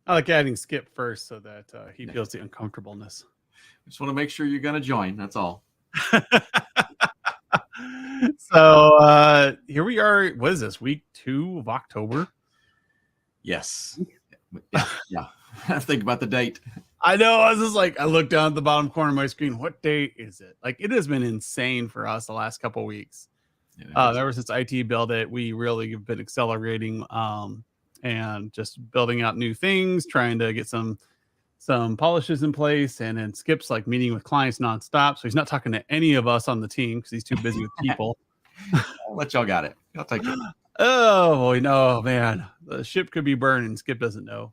I like adding Skip first so that he feels the uncomfortableness. Just want to make sure you're going to join. That's all. So here we are. What is this? Week 2 of October? Yes. Yeah. Think about the date. I know. I was just like, I looked down at the bottom corner of my screen. What day is it? Like, it has been insane for us the last couple of weeks. Ever since IT built it, we really have been accelerating and just building out new things, trying to get some polishes in place. And then Skip's like meeting with clients nonstop. So he's not talking to any of us on the team because he's too busy with people. I'll let y'all got it. I'll take it. Oh, boy, no, man. The ship could be burning. Skip doesn't know.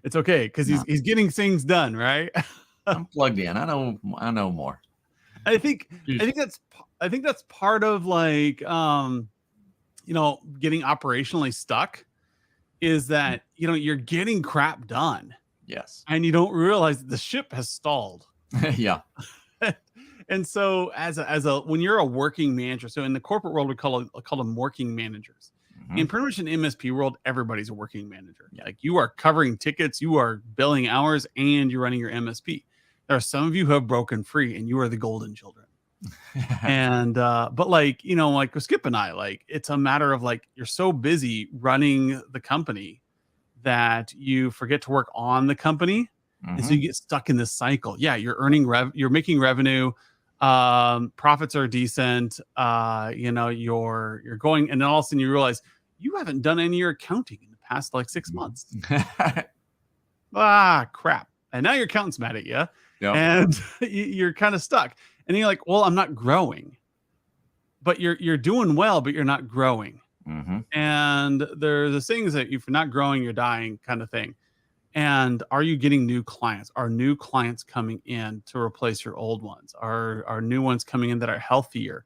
It's okay because he's getting things done, right? I'm plugged in. I know more. I think that's part of like getting operationally stuck is that you're getting crap done. Yes. And you don't realize that the ship has stalled. Yeah. And so as a when you're a working manager, so in the corporate world we call them working managers. Mm-hmm. In pretty much an MSP world, everybody's a working manager. Yeah. Like you are covering tickets, you are billing hours, and you're running your MSP. There are some of you who have broken free and you are the golden children. And but like with Skip and I, like it's a matter of like you're so busy running the company that you forget to work on the company. Mm-hmm. And so you get stuck in this cycle. Yeah, you're earning you're making revenue, profits are decent, you're going, and then all of a sudden you realize you haven't done any of your accounting in the past like 6 months. Crap. And now your accountant's mad at you. Yep. And you're kind of stuck. And you're like, well, I'm not growing. But you're doing well, but you're not growing. Mm-hmm. And there's this thing that if you're not growing, you're dying kind of thing. And are you getting new clients? Are new clients coming in to replace your old ones? Are new ones coming in that are healthier?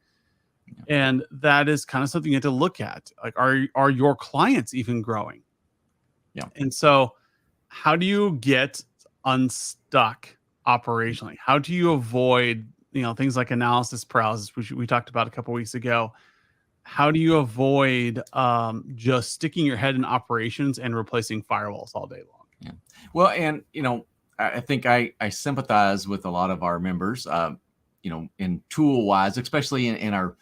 Yeah. And that is kind of something you have to look at. Like, are your clients even growing? Yeah. And so how do you get unstuck operationally? How do you avoid, things like analysis paralysis, which we talked about a couple of weeks ago? How do you avoid just sticking your head in operations and replacing firewalls all day long? Yeah. Well, and, I think I sympathize with a lot of our members, in tool wise, especially in our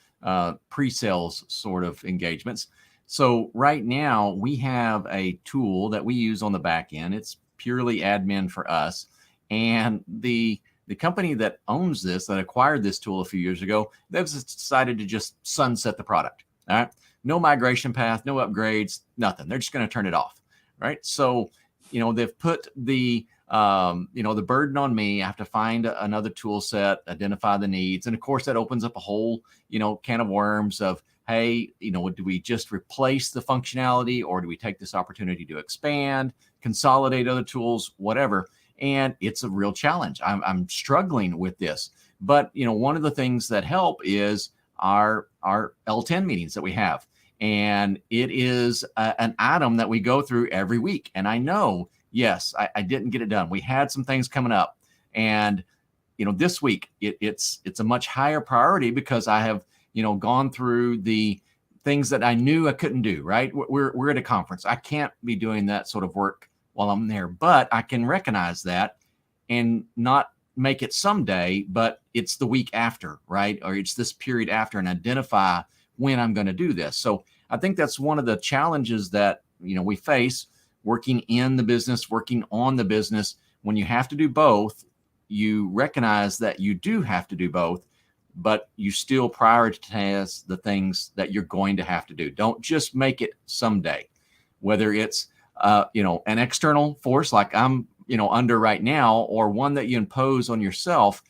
pre-sales sort of engagements. So right now we have a tool that we use on the back end. It's purely admin for us. And the company that owns this, that acquired this tool a few years ago, they've decided to just sunset the product. All right. No migration path, no upgrades, nothing. They're just going to turn it off. Right. So, they've put the burden on me. I have to find another tool set, identify the needs. And of course, that opens up a whole, can of worms of, hey, do we just replace the functionality, or do we take this opportunity to expand, consolidate other tools, whatever? And it's a real challenge. I'm struggling with this. But, one of the things that help is our L10 meetings that we have. And it is an item that we go through every week. And I know, yes, I didn't get it done. We had some things coming up. And, this week, it's a much higher priority because I have, gone through the things that I knew I couldn't do, right? We're at a conference. I can't be doing that sort of work while I'm there, but I can recognize that and not make it someday, but it's the week after, right? Or it's this period after, and identify when I'm going to do this. So I think that's one of the challenges that, we face working in the business, working on the business. When you have to do both, you recognize that you do have to do both, but you still prioritize the things that you're going to have to do. Don't just make it someday, whether it's, an external force like I'm, under right now, or one that you impose on yourself.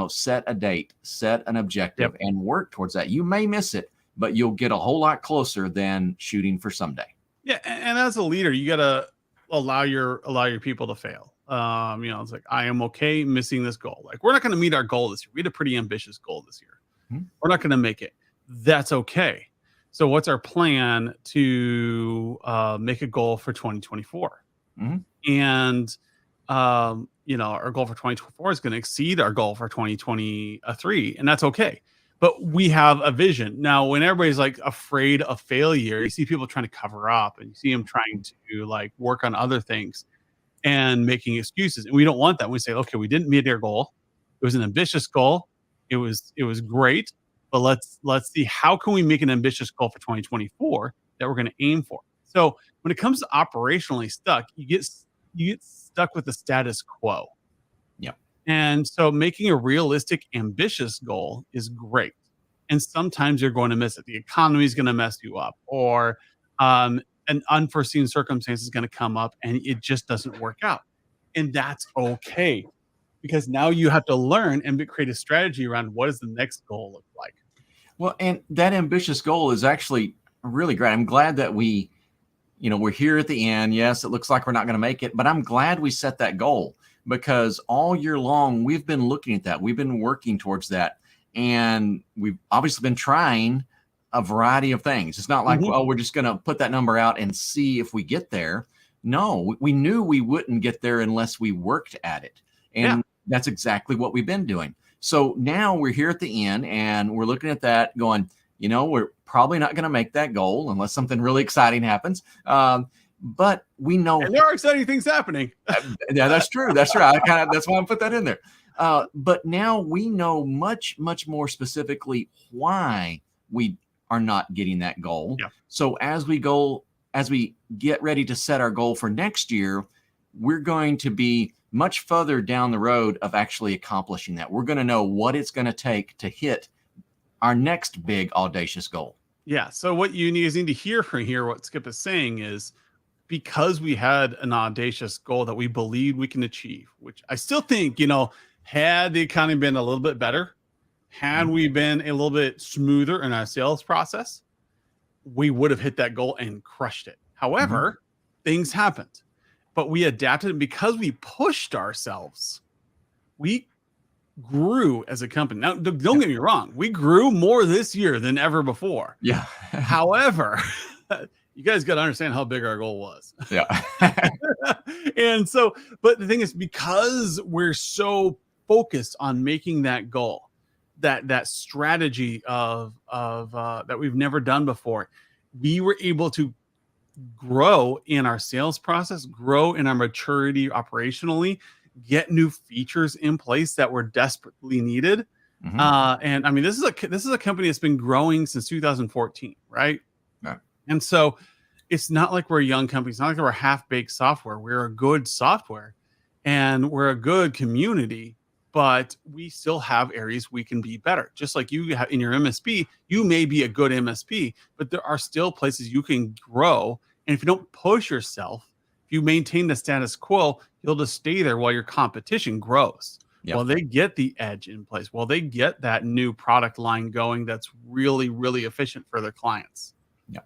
Set a date, set an objective, and work towards that. You may miss it, but you'll get a whole lot closer than shooting for someday. Yeah. And as a leader, you got to allow your people to fail. It's like, I am okay missing this goal. Like, we're not going to meet our goal this year. We had a pretty ambitious goal this year. Mm-hmm. We're not going to make it. That's okay. So what's our plan to make a goal for 2024? Mm-hmm. And, our goal for 2024 is going to exceed our goal for 2023. And that's okay. but we have a vision. Now, when everybody's like afraid of failure, you see people trying to cover up, and you see them trying to like work on other things and making excuses. And we don't want that. We say, okay, we didn't meet our goal. It was an ambitious goal. It was great, but let's see, how can we make an ambitious goal for 2024 that we're going to aim for? So when it comes to operationally stuck, you get stuck with the status quo. Yeah. And so making a realistic, ambitious goal is great. And sometimes you're going to miss it. The economy is going to mess you up, or an unforeseen circumstance is going to come up and it just doesn't work out. And that's okay, because now you have to learn and create a strategy around what does the next goal look like. Well, and that ambitious goal is actually really great. I'm glad that we're here at the end. Yes, it looks like we're not going to make it, but I'm glad we set that goal, because all year long we've been looking at that. We've been working towards that. And we've obviously been trying a variety of things. It's not like, we're just going to put that number out and see if we get there. No, we knew we wouldn't get there unless we worked at it. And that's exactly what we've been doing. So now we're here at the end and we're looking at that going, we're probably not going to make that goal unless something really exciting happens. But we know, and there are exciting things happening. Yeah, that's true. That's right. That's why I put that in there. But now we know much, much more specifically why we are not getting that goal. Yeah. So as we get ready to set our goal for next year, we're going to be much further down the road of actually accomplishing that. We're going to know what it's going to take to hit our next big audacious goal. Yeah. So what you need to hear from here, what Skip is saying is, because we had an audacious goal that we believe we can achieve, which I still think, had the economy been a little bit better, had we been a little bit smoother in our sales process, we would have hit that goal and crushed it. However, things happened, but we adapted, and because we pushed ourselves, we grew as a company. Now, don't get me wrong, we grew more this year than ever before. Yeah. However, you guys got to understand how big our goal was. Yeah. And so, but the thing is, because we're so focused on making that goal, that strategy of that we've never done before, we were able to grow in our sales process, grow in our maturity operationally, get new features in place that were desperately needed. And I mean, this is a company that's been growing since 2014, right? Yeah. And so it's not like we're a young company. It's not like we're half-baked software. We're a good software and we're a good community, but we still have areas we can be better. Just like you have in your MSP, you may be a good MSP, but there are still places you can grow. And if you don't push yourself, if you maintain the status quo, you'll just stay there while your competition grows. Yep. While they get the edge in place, while they get that new product line going that's really, really efficient for their clients. Yeah.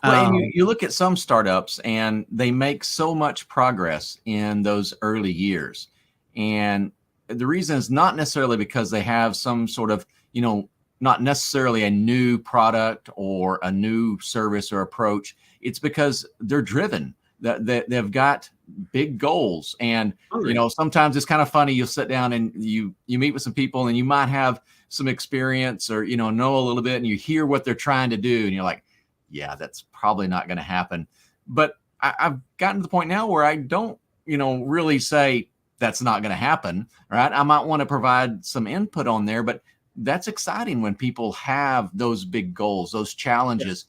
Well, and you look at some startups and they make so much progress in those early years. And the reason is not necessarily because they have some sort of, not necessarily a new product or a new service or approach. It's because they're driven. That they've got big goals. And, sometimes it's kind of funny. You'll sit down and you meet with some people and you might have some experience or, know a little bit, and you hear what they're trying to do. And you're like, yeah, that's probably not going to happen. But I've gotten to the point now where I don't, really say that's not going to happen. Right. I might want to provide some input on there, but that's exciting when people have those big goals, those challenges,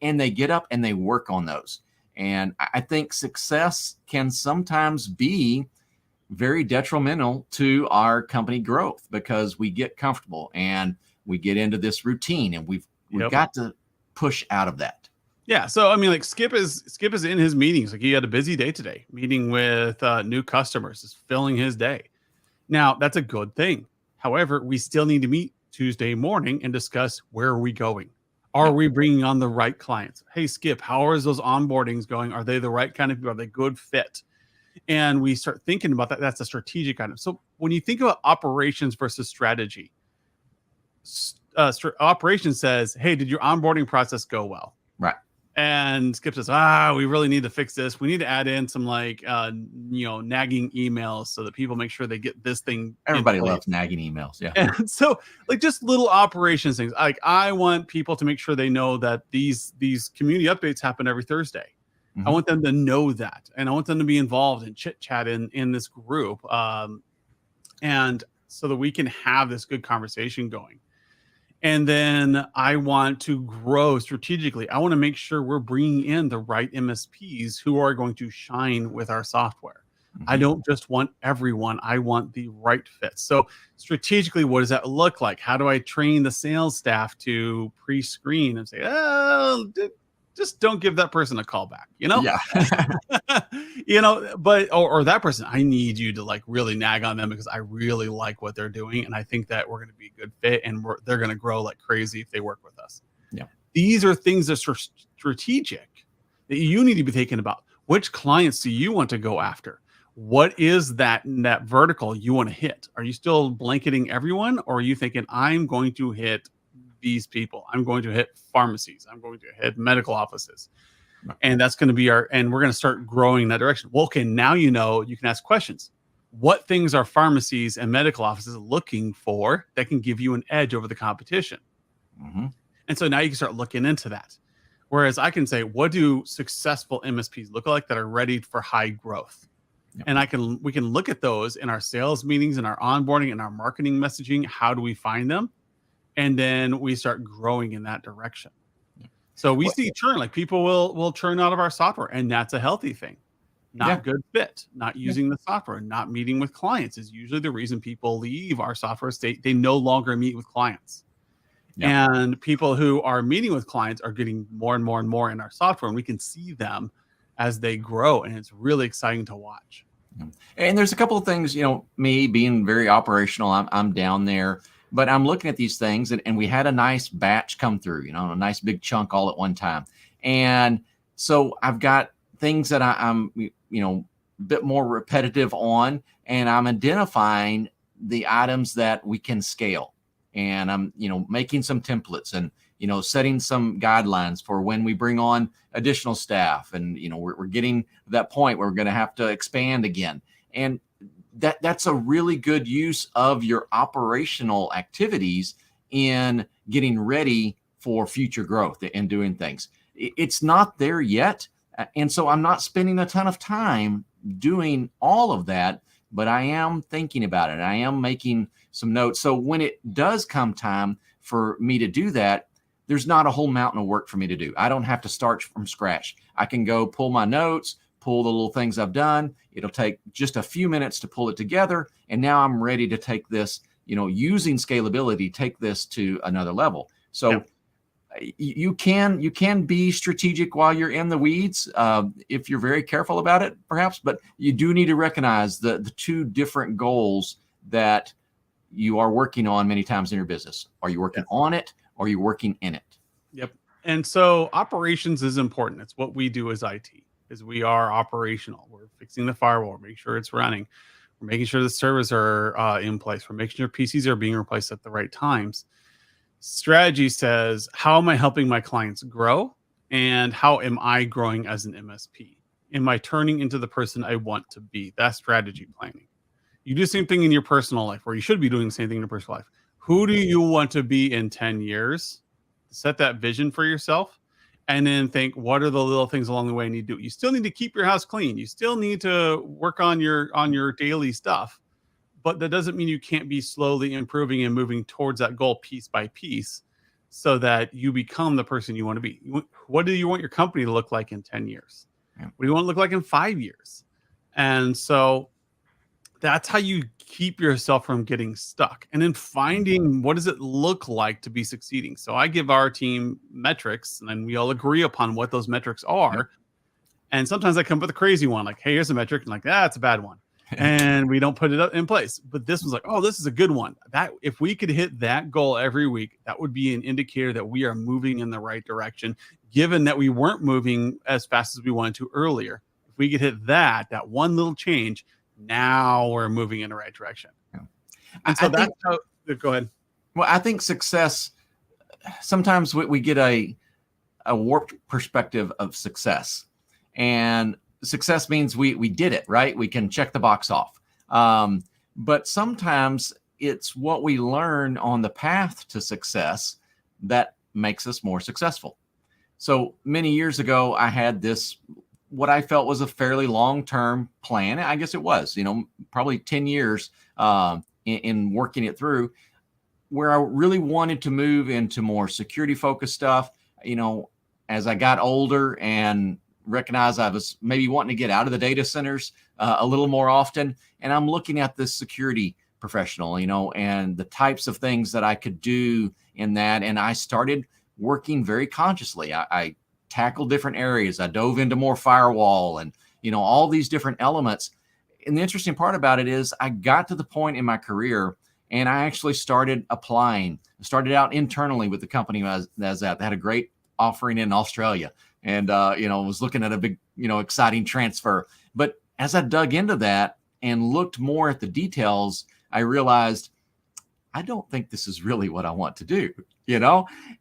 and they get up and they work on those. And I think success can sometimes be very detrimental to our company growth because we get comfortable and we get into this routine, and we've got to push out of that. Yeah. So, I mean, like Skip is in his meetings. Like he had a busy day today, meeting with new customers, is filling his day. Now, that's a good thing. However, we still need to meet Tuesday morning and discuss, where are we going? Are we bringing on the right clients? Hey, Skip, how are those onboardings going? Are they the right kind of people? Are they good fit? And we start thinking about that. That's a strategic item. So when you think about operations versus strategy, operations says, hey, did your onboarding process go well? Right. And then Skip says, we really need to fix this. We need to add in some like, nagging emails so that people make sure they get this thing. Everybody loves nagging emails. Yeah. And so like just little operations things. Like I want people to make sure they know that these community updates happen every Thursday. Mm-hmm. I want them to know that. And I want them to be involved in chit chat in this group. And so that we can have this good conversation going. And then I want to grow strategically. I want to make sure we're bringing in the right MSPs who are going to shine with our software. Mm-hmm. I don't just want everyone. I want the right fit. So strategically, what does that look like? How do I train the sales staff to pre-screen and say, just don't give that person a call back, Yeah. But or that person, I need you to like really nag on them because I really like what they're doing. And I think that we're going to be a good fit and they're going to grow like crazy if they work with us. Yeah. These are things that are strategic that you need to be thinking about. Which clients do you want to go after? What is that vertical you want to hit? Are you still blanketing everyone? Or are you thinking I'm going to hit these people? I'm going to hit pharmacies. I'm going to hit medical offices. And that's going to be and we're going to start growing in that direction. Well, okay, now you can ask questions. What things are pharmacies and medical offices looking for that can give you an edge over the competition? Mm-hmm. And so now you can start looking into that. Whereas I can say, what do successful MSPs look like that are ready for high growth? Yep. And we can look at those in our sales meetings, in our onboarding, in our marketing messaging. How do we find them? And then we start growing in that direction. So we see churn, like people will churn out of our software, and that's a healthy thing. Not good fit, not using the software, not meeting with clients is usually the reason people leave our software state. They no longer meet with clients. Yeah. And people who are meeting with clients are getting more and more and more in our software, and we can see them as they grow, and it's really exciting to watch. And there's a couple of things, me being very operational, I'm down there. But I'm looking at these things and we had a nice batch come through, a nice big chunk all at one time. And so I've got things that I'm, a bit more repetitive on, and I'm identifying the items that we can scale. And I'm, making some templates and, setting some guidelines for when we bring on additional staff. And, we're getting to that point where we're going to have to expand again. And that's a really good use of your operational activities in getting ready for future growth and doing things. It's not there yet. And so I'm not spending a ton of time doing all of that, but I am thinking about it. I am making some notes. So when it does come time for me to do that, there's not a whole mountain of work for me to do. I don't have to start from scratch. I can go pull my notes, pull the little things I've done. It'll take just a few minutes to pull it together. And now I'm ready to take this, using scalability, take this to another level. So you can be strategic while you're in the weeds, if you're very careful about it, perhaps, but you do need to recognize the two different goals that you are working on many times in your business. Are you working on it, or are you working in it? Yep. And so operations is important. It's what we do as IT. Is we are operational. We're fixing the firewall, making sure it's running. We're making sure the servers are in place. We're making sure PCs are being replaced at the right times. Strategy says, how am I helping my clients grow? And how am I growing as an MSP? Am I turning into the person I want to be? That's strategy planning. You do the same thing in your personal life, or you should be doing the same thing in your personal life. Who do you want to be in 10 years? Set that vision for yourself. And then think, what are the little things along the way I need to do? You still need to keep your house clean. You still need to work on your daily stuff. But that doesn't mean you can't be slowly improving and moving towards that goal piece by piece so that you become the person you want to be. What do you want your company to look like in 10 years? What do you want to look like in 5 years? And so that's how you keep yourself from getting stuck, and then finding what does it look like to be succeeding. So I give our team metrics, and then we all agree upon what those metrics are. Yep. And sometimes I come up with a crazy one, like, hey, here's a metric, and like, that's a bad one. And we don't put it up in place. But this was like, oh, this is a good one. That if we could hit that goal every week, that would be an indicator that we are moving in the right direction, given that we weren't moving as fast as we wanted to earlier. If we could hit that one little change, now we're moving in the right direction. Yeah. And so go ahead. Well, I think success, sometimes we get a a warped perspective of success. And success means we did it, right? We can check the box off. But sometimes it's what we learn on the path to success that makes us more successful. So many years ago, I had this, what I felt was a fairly long-term plan. I guess it was, probably 10 years in working it through, where I really wanted to move into more security-focused stuff. As I got older and recognized I was maybe wanting to get out of the data centers a little more often, and I'm looking at this security professional, and the types of things that I could do in that. And I started working very consciously. I tackled different areas. I dove into more firewall and, all these different elements. And the interesting part about it is I got to the point in my career and I actually started applying. I started out internally with the company I was at. They had a great offering in Australia and, was looking at a big, exciting transfer. But as I dug into that and looked more at the details, I realized I don't think this is really what I want to do,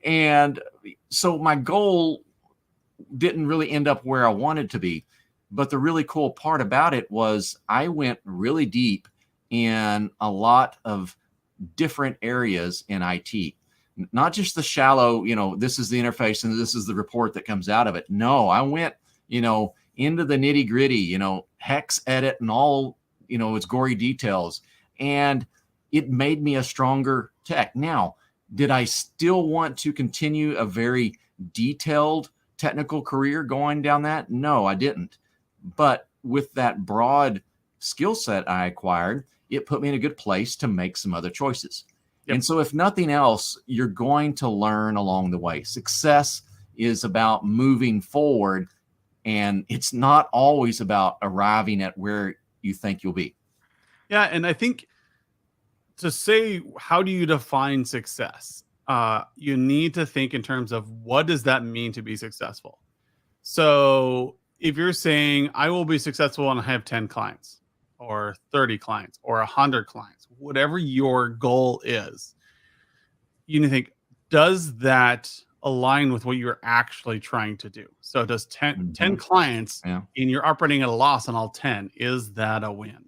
And so my goal didn't really end up where I wanted to be. But the really cool part about it was I went really deep in a lot of different areas in IT, not just the shallow, this is the interface and this is the report that comes out of it. No, I went, into the nitty gritty, hex edit and all, its gory details. And it made me a stronger tech. Now, did I still want to continue a very detailed technical career going down that? No, I didn't. But with that broad skill set I acquired, it put me in a good place to make some other choices. Yep. And so if nothing else, you're going to learn along the way. Success is about moving forward, and it's not always about arriving at where you think you'll be. Yeah, and I think to say, how do you define success? You need to think in terms of what does that mean to be successful? So if you're saying, I will be successful when I have 10 clients or 30 clients or 100 clients, whatever your goal is, you need to think, does that align with what you're actually trying to do? So does 10 clients and you're operating at a loss on all 10, is that a win?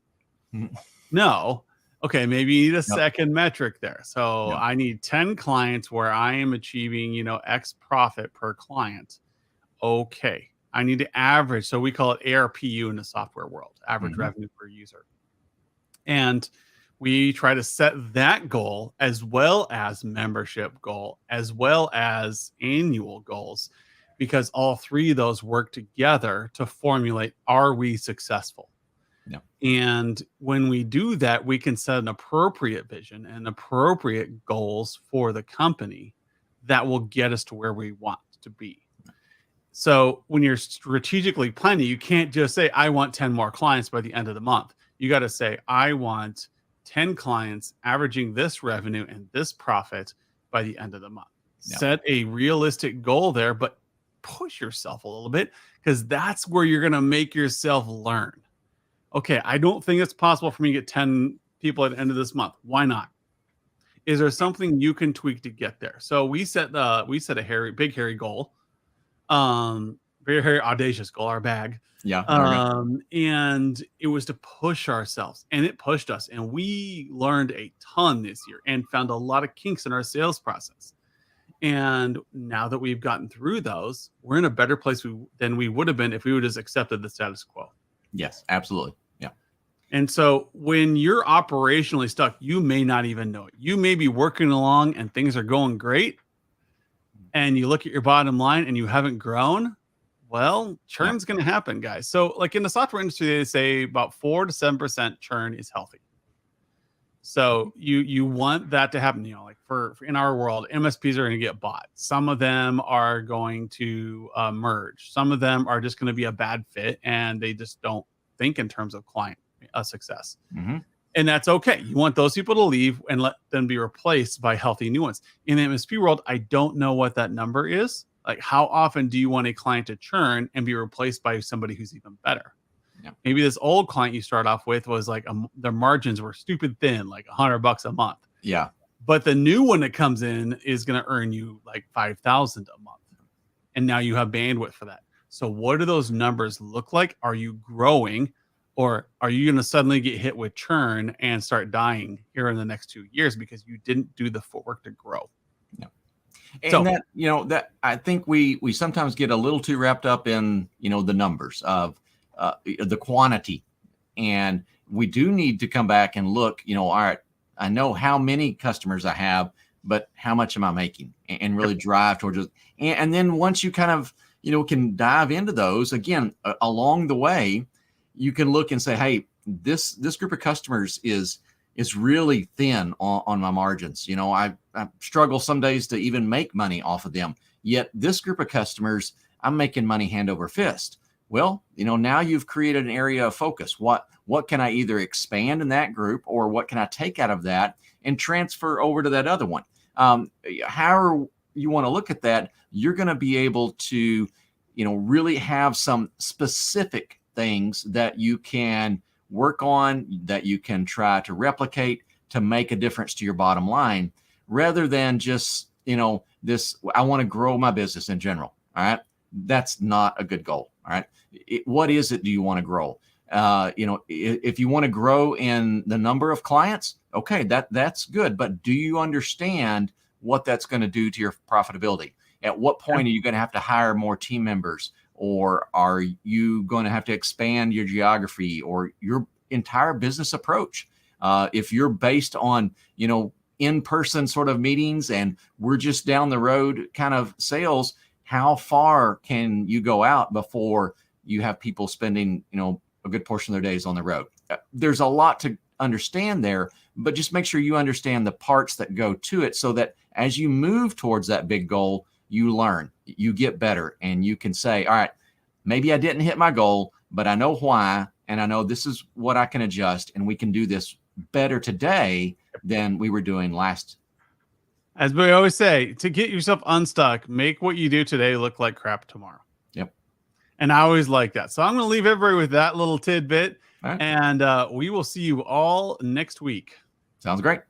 No. Okay, maybe you need a second metric there. So I need 10 clients where I am achieving, X profit per client. Okay. I need to average. So we call it ARPU in the software world, average revenue per user. And we try to set that goal as well as membership goal, as well as annual goals, because all three of those work together to formulate, are we successful? And when we do that, we can set an appropriate vision and appropriate goals for the company that will get us to where we want to be. So when you're strategically planning, you can't just say, I want 10 more clients by the end of the month. You got to say, I want 10 clients averaging this revenue and this profit by the end of the month. Set a realistic goal there, but push yourself a little bit, because that's where you're going to make yourself learn. Okay, I don't think it's possible for me to get 10 people at the end of this month. Why not? Is there something you can tweak to get there? So we set a big hairy goal, very hairy audacious goal, our bag. And it was to push ourselves, and it pushed us, and we learned a ton this year and found a lot of kinks in our sales process. And now that we've gotten through those, we're in a better place than we would have been if we would have just accepted the status quo. Yes, absolutely. Yeah. And so when you're operationally stuck, you may not even know it. You may be working along and things are going great, and you look at your bottom line and you haven't grown. Well, churn's going to happen, guys. So like in the software industry, they say about 4 to 7% churn is healthy. So you want that to happen. Like for in our world, MSPs are going to get bought. Some of them are going to merge. Some of them are just going to be a bad fit, and they just don't think in terms of client success. And that's okay. You want those people to leave and let them be replaced by healthy new ones. In the MSP world, I don't know what that number is. Like, how often do you want a client to churn and be replaced by somebody who's even better? Maybe this old client you start off with was like their margins were stupid thin, like $100 a month. But the new one that comes in is going to earn you like $5,000 a month. and now you have bandwidth for that. So what do those numbers look like? Are you growing, or are you going to suddenly get hit with churn and start dying here in the next 2 years because you didn't do the footwork to grow? Yeah. And that, that I think we sometimes get a little too wrapped up in, the numbers of the quantity. And we do need to come back and look, all right, I know how many customers I have, but how much am I making, and really drive towards it. And then once you kind of, can dive into those again, along the way, you can look and say, hey, this group of customers is really thin on my margins. I struggle some days to even make money off of them. Yet this group of customers, I'm making money hand over fist. Well, now you've created an area of focus. What can I either expand in that group, or what can I take out of that and transfer over to that other one? However you want to look at that, you're going to be able to, really have some specific things that you can work on, that you can try to replicate to make a difference to your bottom line, rather than just, this, I want to grow my business in general. All right. That's not a good goal. All right. What is it do you want to grow? If you want to grow in the number of clients, okay, that's good. But do you understand what that's going to do to your profitability? At what point are you going to have to hire more team members? Or are you going to have to expand your geography or your entire business approach? If you're based on, in-person sort of meetings and we're just down the road kind of sales, how far can you go out before you have people spending, a good portion of their days on the road? There's a lot to understand there, but just make sure you understand the parts that go to it, so that as you move towards that big goal, you learn, you get better, and you can say, all right, maybe I didn't hit my goal, but I know why, and I know this is what I can adjust, and we can do this better today than we were doing last. As we always say, to get yourself unstuck, make what you do today look like crap tomorrow. Yep. And I always like that. So I'm going to leave everybody with that little tidbit. All right. And we will see you all next week. Sounds great.